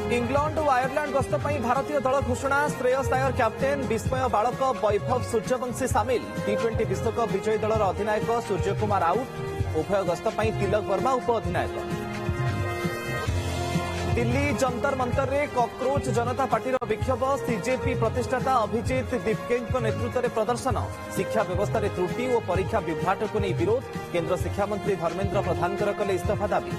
England और Ireland गस्त भारतीय दल घोषणा श्रेयस आयर कैप्टेन विस्मय बालक वैभव सूर्यवंशी सामिल टी20 विश्वकप विजयी दलर अधिनायक सूर्यकुमार आउट उभय गस्त तिलक वर्मा उप अधिनायक। दिल्ली जंतर मंतर में कॉकरोच जनता पार्टी विक्षोभ सीजेपी प्रतिष्ठाता अभिजीत दीपके नेतृत्व में प्रदर्शन शिक्षा व्यवस्था में त्रुटि और परीक्षा विभ्राट को नहीं विरोध केन्द्र शिक्षा मंत्री धर्मेन्द्र प्रधान कले इस्तीफा दाबी।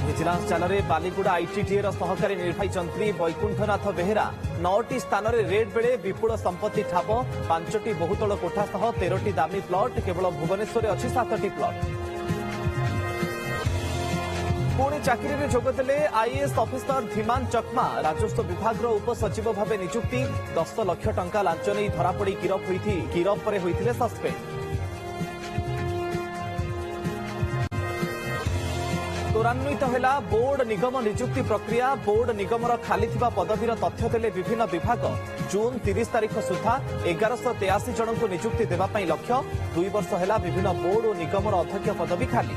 विजिलेंस जाल में बालीगुड़ा आईटीटीए सहकारी निर्वाही जंत्री वैकुंठनाथ बेहेरा 9टी स्थान में रेड बेले विपुल संपत्ति ठाब 5टी बहुतल कोठा सह 13टी दामी प्लट केवल भुवनेश्वर अच्छी 7टी प्लट। पुणी चाकरी में जोगदेले आईएएस ऑफिसर धीमान चकमा राजस्व विभाग उपसचिव भाव नियुक्ति 10 लाख टंका लांच नहीं धरापड़ी गिरफ पर होते सस्पेंड। त्वरान्वित है बोर्ड निगम नियुक्ति प्रक्रिया बोर्ड निगम खाली पदवीर तथ्य देले विभिन्न विभाग जून 30 तारीख सुधा 1183 जन को नियुक्ति देवाई लक्ष्य 2 वर्ष है विभिन्न बोर्ड और निगम अध्यक्ष पदवी खाली।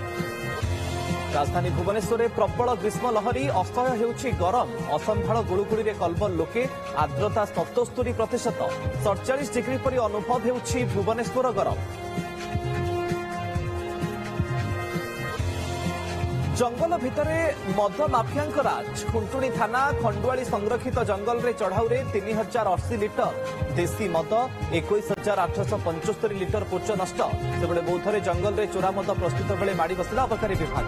राजधानी भुवनेश्वर में प्रबल ग्रीष्म लहरी असह्य हेउछि गरम असंभाळ गुळुगुळीरे कलबल लोके आर्द्रता 77% 47 डिग्री परि अनुभव हेउछि भुवनेश्वर गरम। जंगल भितरे मद माफियांक राज खुंटुणी थाना खंडुआली संरक्षित जंगल रे चढ़ाऊ रे 3080 लिटर देशी मद 21875 लिटर पोच नष्ट। सेबळे बौद्धरे जंगल रे चोरा मद प्रस्तुत बेले माड़ी बसला अबकारी विभाग।